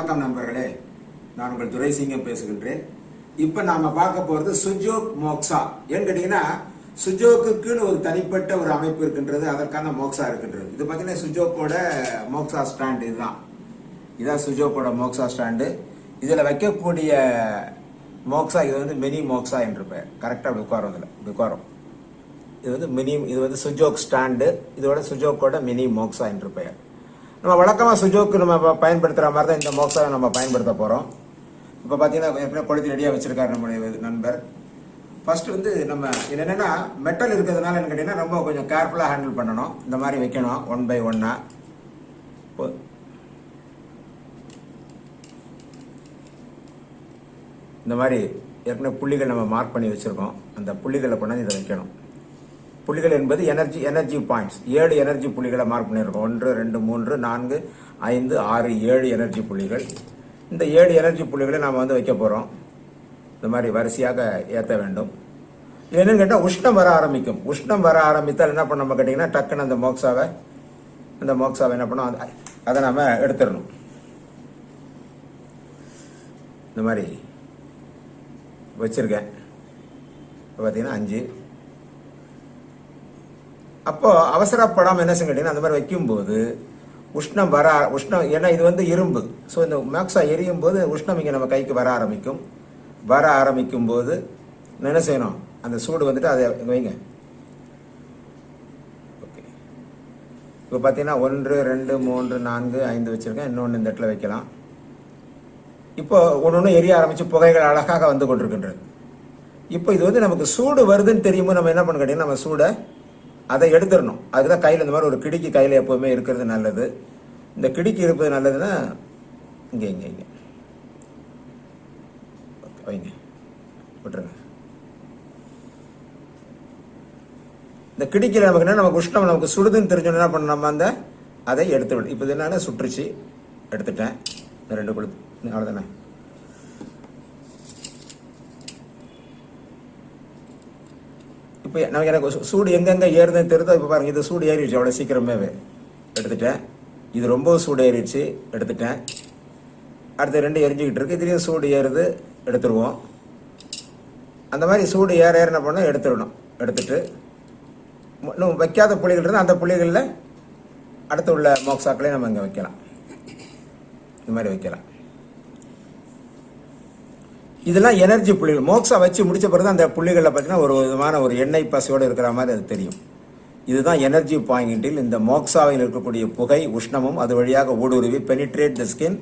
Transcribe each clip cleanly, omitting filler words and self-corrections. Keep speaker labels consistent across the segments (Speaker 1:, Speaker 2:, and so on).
Speaker 1: வணக்கம் நண்பர்களே, நான் உங்கள் துரைசிங்கம் பேசுகின்றேன். இப்ப நாம பார்க்க போறது சுஜோக் மோக்ஸா. ஏன்னு கேட்டீங்கன்னா, சுஜோக்குன்னு ஒரு தனிப்பட்ட ஒரு அமைப்பு இருக்கின்றது, அதற்கான மோக்ஸா இருக்கின்றது. இது பார்த்தீங்கன்னா சுஜோக்கோட மோக்ஸா ஸ்டாண்ட். இதான் சுஜோக்கோட மோக்ஸா ஸ்டாண்டு. இதுல வைக்கக்கூடிய மோக்ஸா இது வந்து மினி மோக்ஸா என்று பெயர். கரெக்டா உட்காரம். இது வந்து சுஜோக் ஸ்டாண்டு. இதோட சுஜோக்கோட மினி மோக்ஸா என்று பெயர். நம்ம வழக்கமாக சுஜோக்கு நம்ம பயன்படுத்துகிற மாதிரி தான் இந்த மோக்ஸாவை நம்ம பயன்படுத்த போகிறோம். இப்போ பார்த்தீங்கன்னா எப்படி கொளுத்தி ரெடியாக வச்சிருக்காரு நம்முடைய நண்பர். ஃபர்ஸ்ட் வந்து நம்ம இது என்னென்னா மெட்டல் இருக்கிறதுனால என்ன கேட்டிங்கன்னா ரொம்ப கொஞ்சம் கேர்ஃபுல்லாக ஹேண்டில் பண்ணணும். இந்த மாதிரி வைக்கணும் 1 by 1. இந்த மாதிரி ஏற்கனவே புள்ளிகள் நம்ம மார்க் பண்ணி வச்சுருக்கோம். அந்த புள்ளிகளை கொண்டாந்து இதை வைக்கணும். புள்ளிகள் என்பது எனர்ஜி பாயிண்ட்ஸ். 7 எனர்ஜி புள்ளிகளை மார்க் பண்ணியிருக்கோம். 1 2 3 4 5 6 7 எனர்ஜி புள்ளிகள். இந்த 7 எனர்ஜி புள்ளிகளை நாம் வந்து வைக்க போகிறோம். இந்த மாதிரி வரிசையாக ஏற்ற வேண்டும். என்னன்னு கேட்டால் உஷ்ணம் வர ஆரம்பிக்கும். உஷ்ணம் வர ஆரம்பித்தால் என்ன பண்ண கேட்டிங்கன்னா டக்குன்னு அந்த மோக்ஸாவை என்ன பண்ணோம், அதை நம்ம எடுத்துடணும். இந்த மாதிரி வச்சிருக்கேன். இப்போ பார்த்தீங்கன்னா 5. அப்போ அவசரப்படாமல் என்ன செய்யணும், அந்த மாதிரி வைக்கும்போது உஷ்ணம் ஏன்னா இது வந்து இரும்பு. ஸோ இந்த மோக்ஸா எரியும் போது உஷ்ணம் இங்கே நம்ம கைக்கு வர ஆரம்பிக்கும் போது என்ன செய்யணும், அந்த சூடு வந்துட்டு அதை வைங்க. ஓகே, இப்போ பார்த்தீங்கன்னா 1 2 3 4 5 வச்சிருக்கேன். இன்னொன்று இந்த இடத்துல வைக்கலாம். இப்போ ஒன்று எரிய ஆரம்பிச்சு புகைகள் அழகாக வந்து கொண்டிருக்கின்றது. இப்போ இது வந்து நமக்கு சூடு வருதுன்னு தெரியும்போது நம்ம என்ன பண்ண கேட்டீங்கன்னா நம்ம சூடை அதை எடுத்துடணும். அதுதான் கையில் இந்த மாதிரி ஒரு கிடுக்கி கையில் எப்போவுமே இருக்கிறது நல்லது. இந்த கிடுக்கி இருப்பது நல்லதுன்னா இங்கே வைங்க, விட்டுருங்க. இந்த கிடுக்கியில் நமக்கு என்ன, நமக்கு உஷ்ணம் நமக்கு சுடுதுன்னு தெரிஞ்சோன்னு என்ன பண்ண நம்ம அதை எடுத்து விடும். இப்போ இது என்னன்னா சுற்றுச்சு, எடுத்துட்டேன். இந்த 2 கொடுத்து அவ்வளோதானே. இப்போ எனக்கு சூடு எங்கெங்கே ஏறுதுன்னு தெரியுதோ. இப்போ பாருங்கள், இது சூடு ஏறிடுச்சு அவ்வளோ சீக்கிரமாகவே எடுத்துட்டேன். இது ரொம்ப சூடு ஏறிடுச்சு, எடுத்துட்டேன். அடுத்த 2 எரிஞ்சிக்கிட்டு இருக்கு. இதுலேயும் சூடு ஏறுது, எடுத்துருவோம். அந்த மாதிரி சூடு ஏற என்ன பண்ணோம், எடுத்துட்டு இன்னும் வைக்காத புள்ளிகள் இருந்தால் அந்த புள்ளிகளில் அடுத்து உள்ள மோக்ஸாக்களையும் நம்ம இங்கே வைக்கலாம். இந்த மாதிரி வைக்கலாம். இதெல்லாம் எனர்ஜி புள்ளிகள். மோக்ஸா வச்சு முடிச்ச பிறகு அந்த புள்ளிகளில் பார்த்தீங்கன்னா ஒரு விதமான ஒரு எண்ணெய் பசையோடு இருக்கிற மாதிரி அது தெரியும். இதுதான் எனர்ஜி பாயிண்டில் இந்த மோக்ஸாவில் இருக்கக்கூடிய புகை உஷ்ணமும் அது வழியாக ஊடுருவி penetrate the skin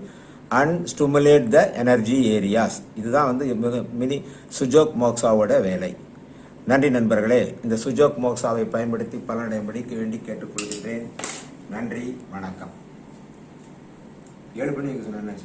Speaker 1: and stimulate the energy areas. இதுதான் வந்து மினி சுஜோக் மோக்ஸாவோட வேலை. நன்றி நண்பர்களே. இந்த சுஜோக் மோக்ஸாவை பயன்படுத்தி பலனடையும்படி வேண்டி கேட்டுக்கொள்கின்றேன். நன்றி, வணக்கம். 7 மணிக்கு சொன்னேன்.